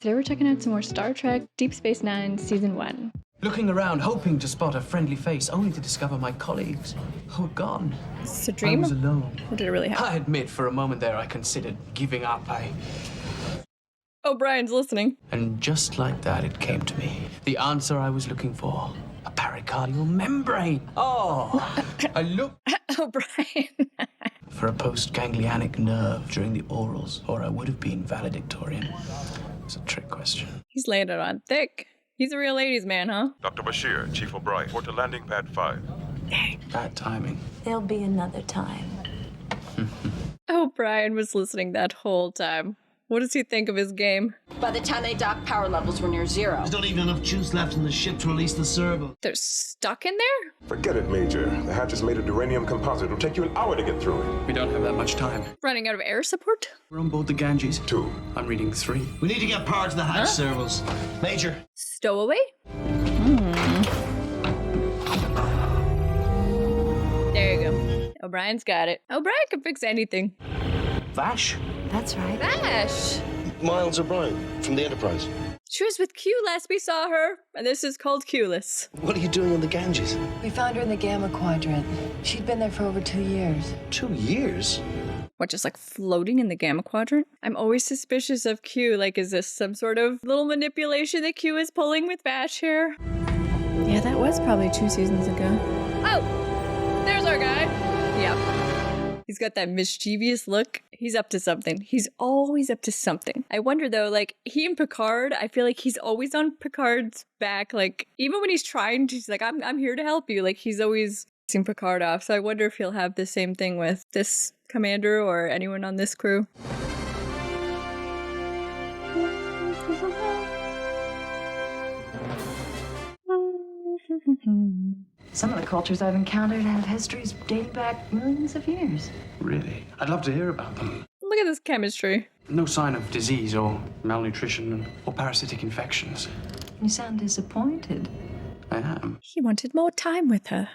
Today we're checking out some more Star Trek Deep Space Nine Season 1. Looking around, hoping to spot a friendly face, only to discover my colleagues who were gone. Is this a dream? I was alone. Or did it really happen? I admit, for a moment there, I considered giving up. O'Brien's listening. And just like that, it came to me. The answer I was looking for. A pericardial membrane. Oh, I looked O'Brien. for a post-ganglionic nerve during the orals, or I would have been valedictorian. It's a trick question. He's laying it on thick. He's a real ladies' man, huh? Dr. Bashir, Chief O'Brien, report to landing pad 5. Bad timing. There'll be another time. O'Brien was listening that whole time. What does he think of his game? By the time they docked, power levels were near zero. There's not even enough juice left in the ship to release the servo. They're stuck in there? Forget it, Major. The hatch is made of duranium composite. It'll take you an hour to get through it. We don't have that much time. Running out of air support? We're on board the Ganges. 2. I'm reading 3. We need to get power to the hatch servos. Major. Stowaway? There you go. O'Brien's got it. O'Brien can fix anything. Vash? That's right. Ash! Miles O'Brien from the Enterprise. She was with Q last we saw her, and this is called Q-less. What are you doing on the Ganges? We found her in the Gamma Quadrant. She'd been there for over 2 years. 2 years? What, just like floating in the Gamma Quadrant? I'm always suspicious of Q. Like, is this some sort of little manipulation that Q is pulling with Vash here? Yeah, that was probably 2 seasons ago. Oh! There's our guy! Yep. He's got that mischievous look. He's up to something. He's always up to something. I wonder though, like, he and Picard, I feel like he's always on Picard's back. Like, even when he's trying to, he's like, I'm here to help you. Like, he's always pissing Picard off. So I wonder if he'll have the same thing with this commander or anyone on this crew. Some of the cultures I've encountered have histories dating back millions of years. Really? I'd love to hear about them. Look at this chemistry. No sign of disease or malnutrition or parasitic infections. You sound disappointed. I am. He wanted more time with her.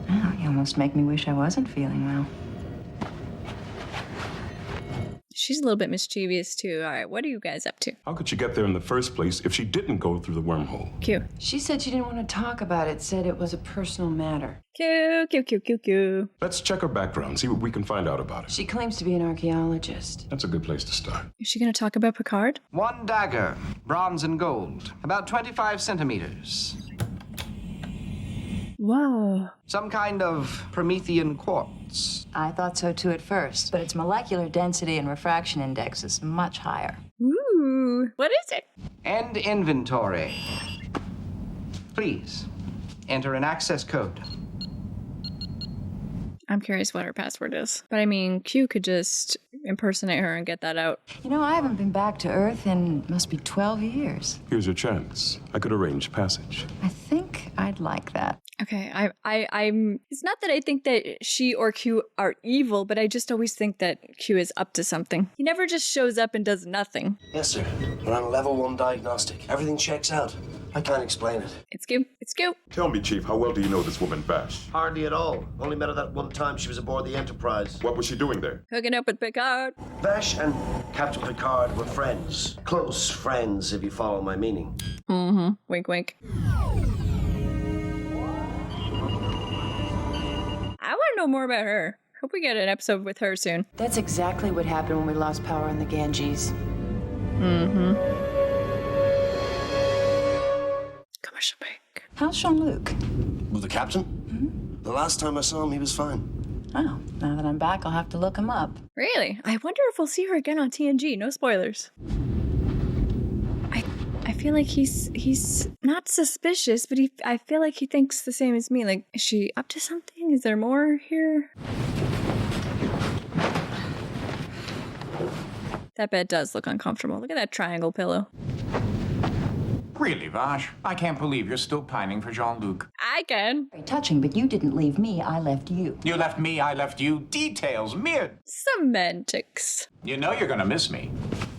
Oh, you almost make me wish I wasn't feeling well. She's a little bit mischievous too. All right, what are you guys up to? How could she get there in the first place if she didn't go through the wormhole? Q. She said she didn't want to talk about it, said it was a personal matter. Q, Q, Q, Q, Q. Let's check her background, see what we can find out about her. She claims to be an archaeologist. That's a good place to start. Is she gonna talk about Picard? One dagger, bronze and gold, about 25 centimeters. Whoa. Some kind of Promethean quartz. I thought so too at first, but its molecular density and refraction index is much higher. Ooh. What is it? End inventory. Please, enter an access code. I'm curious what her password is. But I mean, Q could just impersonate her and get that out. You know, I haven't been back to Earth in must be 12 years. Here's your chance. I could arrange passage. I think I'd like that. Okay, I'm. It's not that I think that she or Q are evil, but I just always think that Q is up to something. He never just shows up and does nothing. Yes, sir. We're on a level 1 diagnostic. Everything checks out. I can't explain it. It's Q. It's Q. Tell me, Chief, how well do you know this woman, Vash? Hardly at all. Only met her that one time she was aboard the Enterprise. What was she doing there? Hooking up with Picard. Vash and Captain Picard were friends. Close friends, if you follow my meaning. Mm-hmm. Wink, wink. I want to know more about her. Hope we get an episode with her soon. That's exactly what happened when we lost power in the Ganges. Mm-hmm. Commercial break. How's Jean-Luc? With the captain? The last time I saw him, he was fine. Oh, now that I'm back, I'll have to look him up. Really? I wonder if we'll see her again on TNG. No spoilers. I feel like he's not suspicious, but I feel like he thinks the same as me. Like, is she up to something? Is there more here? That bed does look uncomfortable. Look at that triangle pillow. Really, Vash? I can't believe you're still pining for Jean-Luc. I can. Very touching, but you didn't leave me, I left you. You left me, I left you. Details, mere... Semantics. You know you're gonna miss me.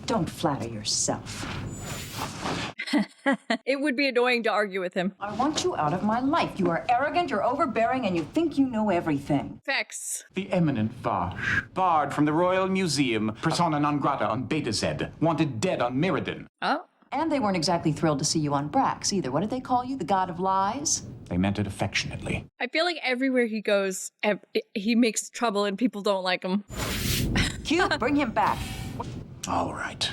Don't flatter yourself. It would be annoying to argue with him. I want you out of my life. You are arrogant, you're overbearing, and you think you know everything. Facts. The eminent Vash. Bard from the Royal Museum. Persona non grata on Beta Z. Wanted dead on Mirrodin. Oh, And they weren't exactly thrilled to see you on Brax either. What did they call you? The god of lies? They meant it affectionately. I feel like everywhere he goes, he makes trouble and people don't like him. Q, bring him back. All right.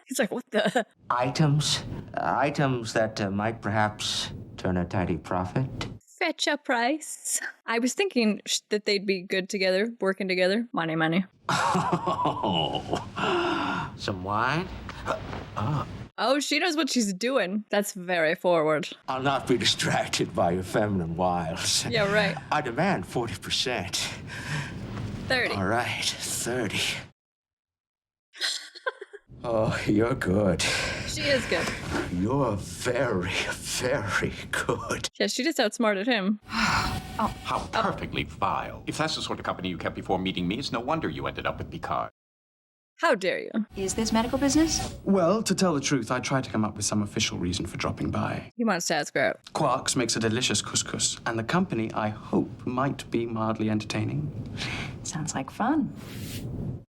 He's like, what the? Items that might perhaps turn a tidy profit. Fetch a price. I was thinking that they'd be good together, working together. Money, money. Some wine? Oh, she knows what she's doing. That's very forward. I'll not be distracted by your feminine wiles. Yeah, right. I demand 40%. 30. All right, 30. Oh, you're good. She is good. You're very, very good. Yeah, she just outsmarted him. How perfectly vile. If that's the sort of company you kept before meeting me, it's no wonder you ended up with Picard. How dare you? Is this medical business? Well, to tell the truth, I tried to come up with some official reason for dropping by. He wants to ask her out. Quarks makes a delicious couscous, and the company, I hope, might be mildly entertaining. Sounds like fun.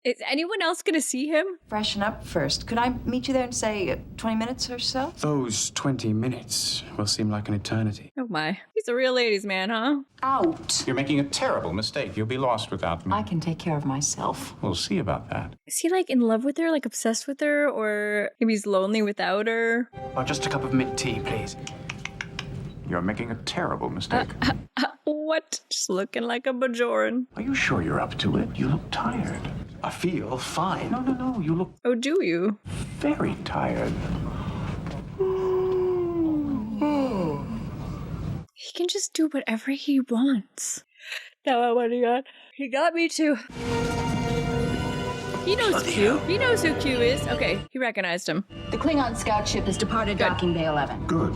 Is anyone else gonna see him? Freshen up first. Could I meet you there in, say, 20 minutes or so? Those 20 minutes will seem like an eternity. Oh my. He's a real ladies' man, huh? Out. You're making a terrible mistake. You'll be lost without me. I can take care of myself. We'll see about that. Is he like in love with her, like obsessed with her, or maybe he's lonely without her? Oh, just a cup of mint tea, please. You're making a terrible mistake. What? Just looking like a Bajoran. Are you sure you're up to it? You look tired. I feel fine. No. You look Oh, do you? very tired. He can just do whatever he wants. Now what he got? He got me too. He knows Q. He knows who Q is. Okay, he recognized him. The Klingon scout ship has departed docking bay 11. Good.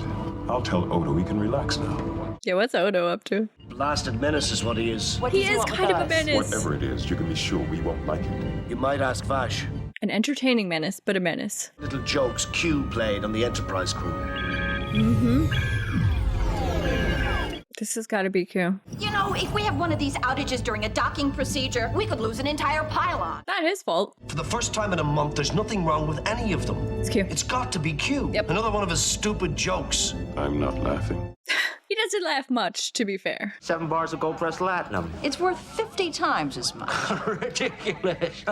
I'll tell Odo he can relax now. Yeah, what's Odo up to? Blasted menace is what he is. What He does is want kind with of a us? menace. Whatever it is, you can be sure we won't like it. You might ask Vash. An entertaining menace, but a menace. Little jokes Q played on the Enterprise crew. This has got to be Q. You know, if we have one of these outages during a docking procedure, we could lose an entire pylon. Not his fault. For the first time in a month, there's nothing wrong with any of them. It's Q. It's got to be Q. Yep. Another one of his stupid jokes. I'm not laughing. He doesn't laugh much, to be fair. 7 bars of gold pressed latinum. It's worth 50 times as much. Ridiculous.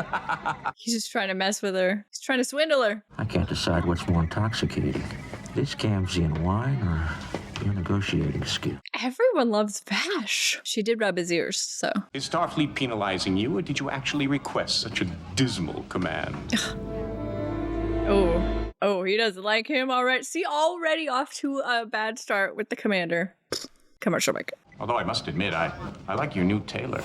He's just trying to mess with her. He's trying to swindle her. I can't decide what's more intoxicating. This Camsian wine or your negotiating skill. Everyone loves Vash. She did rub his ears, so. Is Starfleet penalizing you, or did you actually request such a dismal command? Oh, he doesn't like him. All right. See, already off to a bad start with the commander. Commercial break. Although I must admit, I like your new tailor.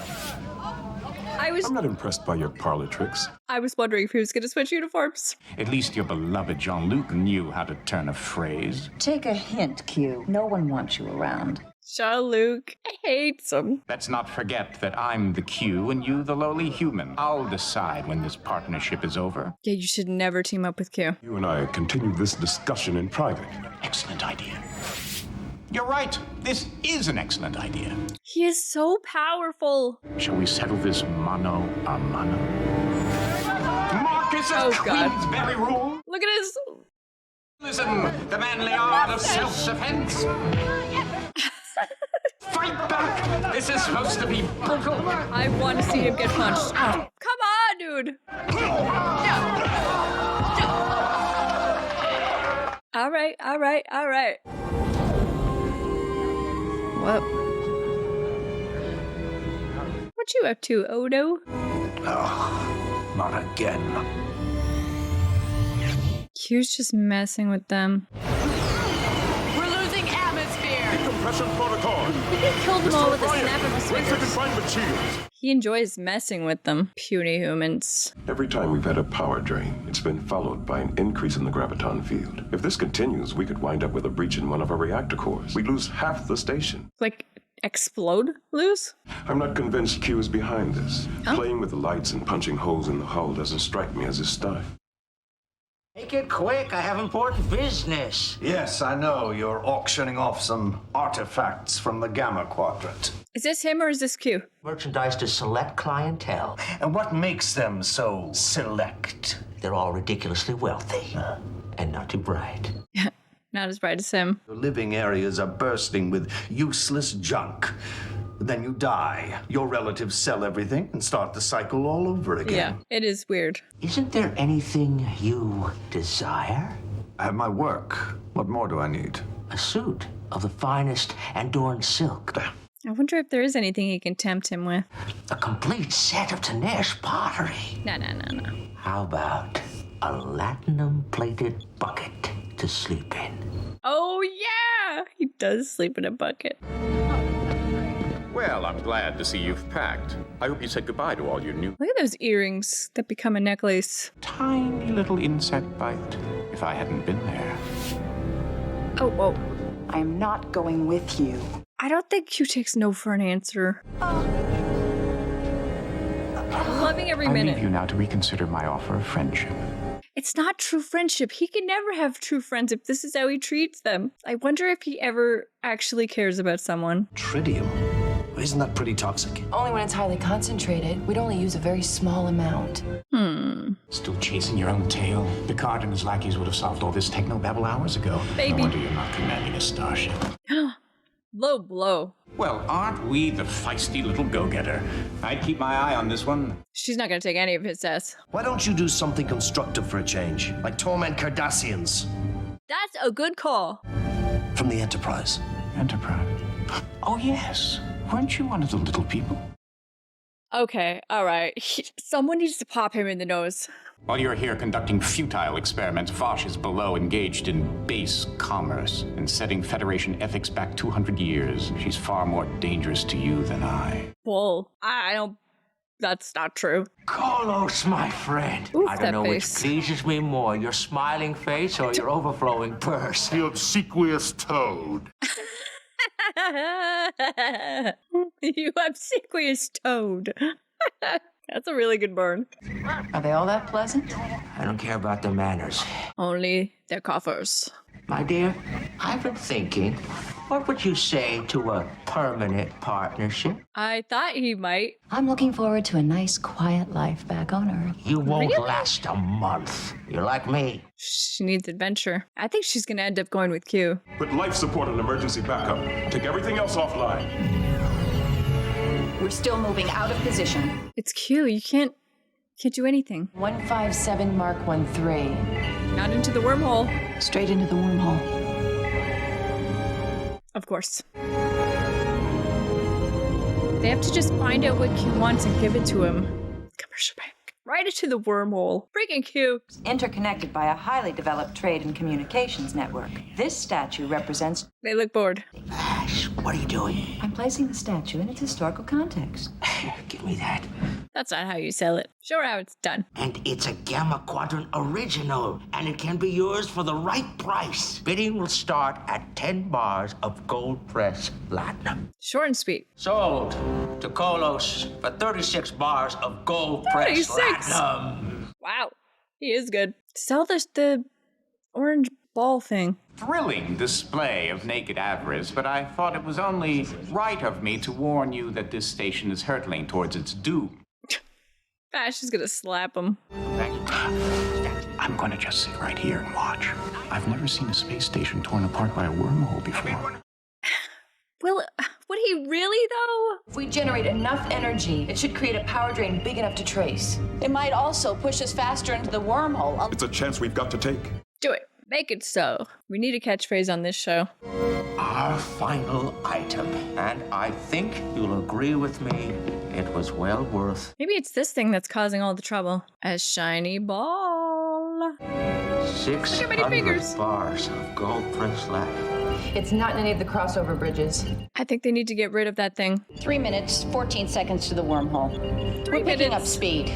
I'm not impressed by your parlor tricks. I was wondering if he was going to switch uniforms. At least your beloved Jean-Luc knew how to turn a phrase. Take a hint, Q. No one wants you around. Jean-Luc hates him. Let's not forget that I'm the Q and you the lowly human. I'll decide when this partnership is over. Yeah, you should never team up with Q. You and I continue this discussion in private. Excellent idea. You're right. This is an excellent idea. He is so powerful. Shall we settle this mano a mano? Marcus Oh, of God. Queensberry rule. Look at his... Listen, the manly art of self-defense. Fight back! This is supposed to be brutal. I want to see him get punched. Oh, come on, dude. All right. Whoa. What you up to, Odo? Oh, not again. Q's just messing with them. We're losing atmosphere. Compression protocol. He could have killed them all with a snap of his Wait till fingers. confinement shields. He enjoys messing with them. Puny humans. Every time we've had a power drain, it's been followed by an increase in the graviton field. If this continues, we could wind up with a breach in one of our reactor cores. We'd lose half the station. Like, explode? Lose? I'm not convinced Q is behind this. Playing with the lights and punching holes in the hull doesn't strike me as his style. Make it quick. I have important business. Yes, I know. You're auctioning off some artifacts from the Gamma Quadrant. Is this him or is this Q? Merchandise to select clientele. And what makes them so select? they're all ridiculously wealthy and not too bright. Not as bright as him. Your living areas are bursting with useless junk. Then you die. Your relatives sell everything and start the cycle all over again. Yeah, it is weird. Isn't there anything you desire? I have my work. What more do I need? A suit of the finest Andorran silk. I wonder if there is anything he can tempt him with. A complete set of Tanesh pottery. No. How about a latinum-plated bucket to sleep in? Oh, yeah! He does sleep in a bucket. Well, I'm glad to see you've packed. I hope you said goodbye to all your new... Look at those earrings that become a necklace. Tiny little insect bite. If I hadn't been there. Oh, whoa. I am not going with you. I don't think Q takes no for an answer. Loving every I minute. leave you now to reconsider my offer of friendship. It's not true friendship. He can never have true friends if this is how he treats them. I wonder if he ever actually cares about someone. Tritium? Isn't that pretty toxic? Only when it's highly concentrated. We'd only use a very small amount. Still chasing your own tail? Picard and his lackeys would have solved all this techno-babble hours ago. Baby. No wonder you're not commanding a starship. Low blow. Well, aren't we the feisty little go-getter? I'd keep my eye on this one. She's not gonna take any of his sass. Why don't you do something constructive for a change? Like torment Cardassians That's a good call. from the Enterprise. Enterprise. Oh, yes. Weren't you one of the little people? Okay, alright. Someone needs to pop him in the nose. While you're here conducting futile experiments, Vosh is below, engaged in base commerce and setting Federation ethics back 200 years. She's far more dangerous to you than I. Bull. I don't... That's not true. Kolos, my friend. Oof, I that don't know face. which pleases me more, your smiling face or your overflowing purse. The obsequious toad. You obsequious toad. That's a really good burn. Are they all that pleasant? I don't care about their manners. Only their coffers. My dear, I've been thinking, what would you say to a permanent partnership? I thought he might. I'm looking forward to a nice, quiet life back on Earth. You won't Really? last a month. You're like me. She needs adventure. I think she's gonna end up going with Q. Put life support and emergency backup. Take everything else offline. We're still moving out of position. It's Q. You can't do anything. 157 Mark 13. Not into the wormhole. Straight into the wormhole. Of course. They have to just find out what Q wants and give it to him. Commercial bank. Right into the wormhole. Freaking Q. Interconnected by a highly developed trade and communications network. This statue represents... They look bored. Ash, what are you doing? I'm placing the statue in its historical context. Give me that. That's not how you sell it. Show her how it's done. And it's a Gamma Quadrant original, and it can be yours for the right price. Bidding will start at 10 bars of gold press platinum. Short and sweet. Sold to Kolos for 36 bars of gold press 36? platinum. Wow. He is good. Sell the orange ball thing. Thrilling display of naked avarice, but I thought it was only right of me to warn you that this station is hurtling towards its doom. Bash is gonna slap him. I'm gonna just sit right here and watch. I've never seen a space station torn apart by a wormhole before. Will, would he really though? If we generate enough energy, it should create a power drain big enough to trace. It might also push us faster into the wormhole. It's a chance we've got to take. Do it. Make it so. We need a catchphrase on this show. Our final item, and I think you'll agree with me, it was well worth Maybe it's this thing that's causing all the trouble. A shiny ball. 600 fingers. bars of gold press platinum. It's not in any of the crossover bridges. I think they need to get rid of that thing. 3 minutes, 14 seconds to the wormhole. We're picking up speed.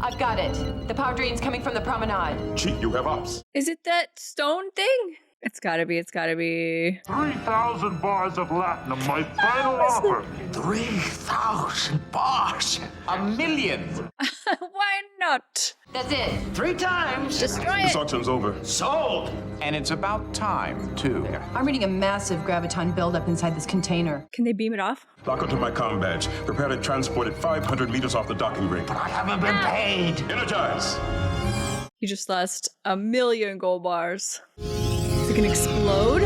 I've got it. The power drain's coming from the promenade. Chief, you have ops. Is it that stone thing? It's gotta be. 3,000 bars of latinum, my final offer. 3,000 bars. A million! Why not? That's it. 3 times. Destroy This it. auction's over. Sold. And it's about time, too. I'm reading a massive graviton buildup inside this container. Can they beam it off? Lock onto my comm badge. Prepare to transport it 500 meters off the docking ring. I haven't been paid. Energize. He just lost 1,000,000 gold bars. Is it gonna explode?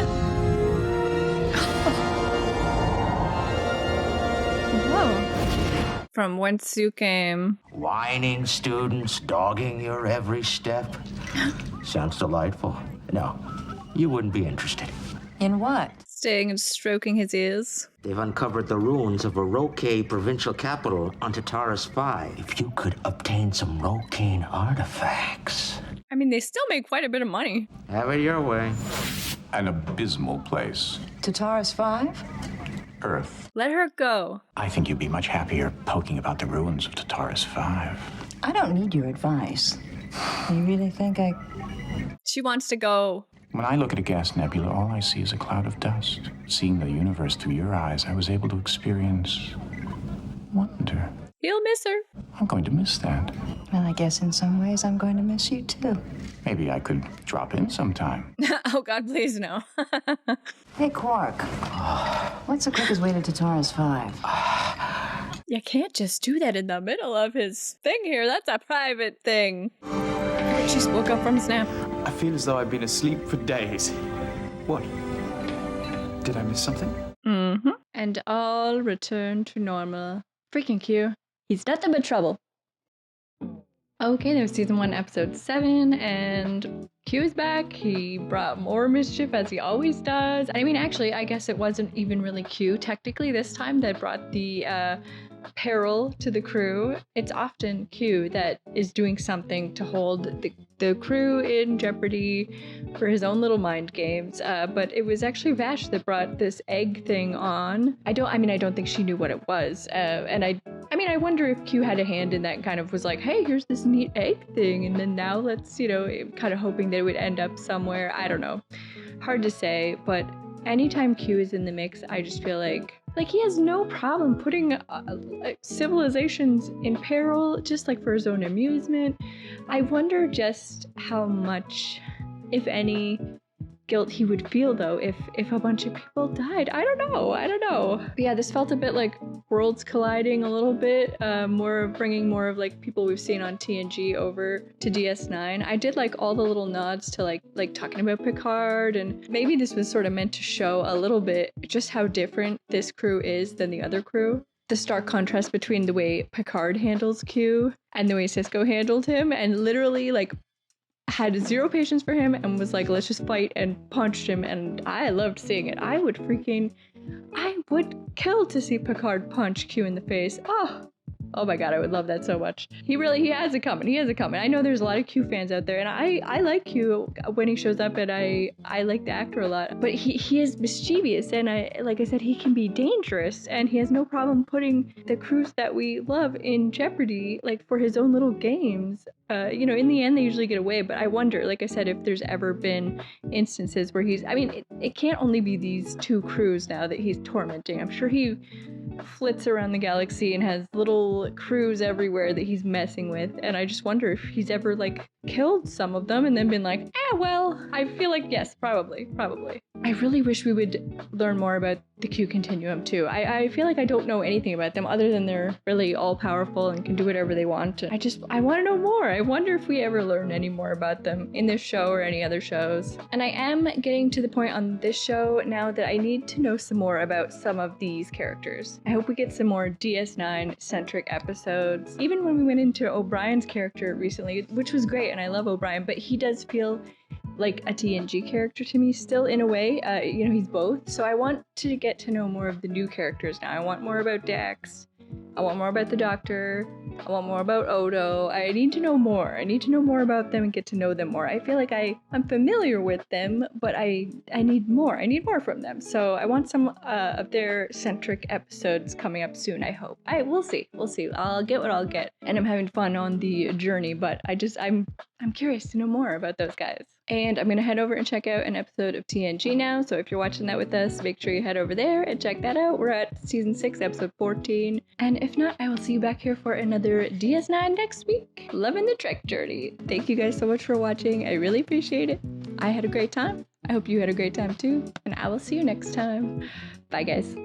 Whoa. From whence you came. Whining students, dogging your every step. Sounds delightful. No, you wouldn't be interested. In what? Staying and stroking his ears. They've uncovered the ruins of a Roque provincial capital on Tataris 5. If you could obtain some Rocaine artifacts. I mean, they still make quite a bit of money. Have it your way. An abysmal place. Tataris 5? Earth. Let her go. I think you'd be much happier poking about the ruins of Tataris 5. I don't need your advice. You really think I... She wants to go. When I look at a gas nebula, all I see is a cloud of dust. Seeing the universe through your eyes, I was able to experience wonder. He'll miss her. I'm going to miss that. Well, I guess in some ways I'm going to miss you too. Maybe I could drop in sometime. Oh God, please no. Hey, Quark. What's the quickest way to Tataris 5? You can't just do that in the middle of his thing here. That's a private thing. She just woke up from a snap. I feel as though I've been asleep for days. What? Did I miss something? Mm-hmm. And all return to normal. Freaking Q. He's nothing but trouble. Okay, that was season 1, episode 7, and Q is back. He brought more mischief as he always does. I mean, actually, I guess it wasn't even really Q technically this time that brought the peril to the crew. It's often Q that is doing something to hold the crew in jeopardy for his own little mind games. But it was actually Vash that brought this egg thing on. I don't think she knew what it was. And I wonder if Q had a hand in that and kind of was like, hey, here's this neat egg thing. And then now let's, kind of hoping that it would end up somewhere. I don't know. Hard to say, but anytime Q is in the mix, I just feel like he has no problem putting civilizations in peril just like for his own amusement. I wonder just how much, if any, guilt he would feel though if a bunch of people died. I don't know. But yeah, this felt a bit like worlds colliding a little bit, bringing more of like people we've seen on TNG over to DS9. I did like all the little nods to like talking about Picard, and maybe this was sort of meant to show a little bit just how different this crew is than the other crew. The stark contrast between the way Picard handles Q and the way Sisko handled him, and literally had zero patience for him and was like, let's just fight, and punched him. And I loved seeing it. I would kill to see Picard punch Q in the face. Oh my God, I would love that so much. He has it coming. I know there's a lot of Q fans out there, and I like Q when he shows up, and I like the actor a lot. But he is mischievous, and like I said, he can be dangerous, and he has no problem putting the crews that we love in jeopardy, like for his own little games. In the end, they usually get away, but I wonder, like I said, if there's ever been instances where it can't only be these 2 crews now that he's tormenting. I'm sure he flits around the galaxy and has little crews everywhere that he's messing with, and I just wonder if he's ever killed some of them and then been like, well, I feel like yes, probably. I really wish we would learn more about the Q Continuum too. I feel like I don't know anything about them other than they're really all powerful and can do whatever they want. I want to know more. I wonder if we ever learn any more about them in this show or any other shows. And I am getting to the point on this show now that I need to know some more about some of these characters. I hope we get some more DS9 centric episodes. Even when we went into O'Brien's character recently, which was great, and I love O'Brien, but he does feel like a TNG character to me still in a way. He's both. So I want to get to know more of the new characters now. I want more about Dax. I want more about the Doctor. I want more about Odo. I need to know more. I need to know more about them and get to know them more. I feel like I'm familiar with them, but I need more. I need more from them. So I want some of their centric episodes coming up soon, I hope. We'll see. I'll get what I'll get. And I'm having fun on the journey, but I'm curious to know more about those guys. And I'm going to head over and check out an episode of TNG now. So if you're watching that with us, make sure you head over there and check that out. We're at season 6, episode 14. And if not, I will see you back here for another DS9 next week. Loving the Trek journey. Thank you guys so much for watching. I really appreciate it. I had a great time. I hope you had a great time too. And I will see you next time. Bye, guys.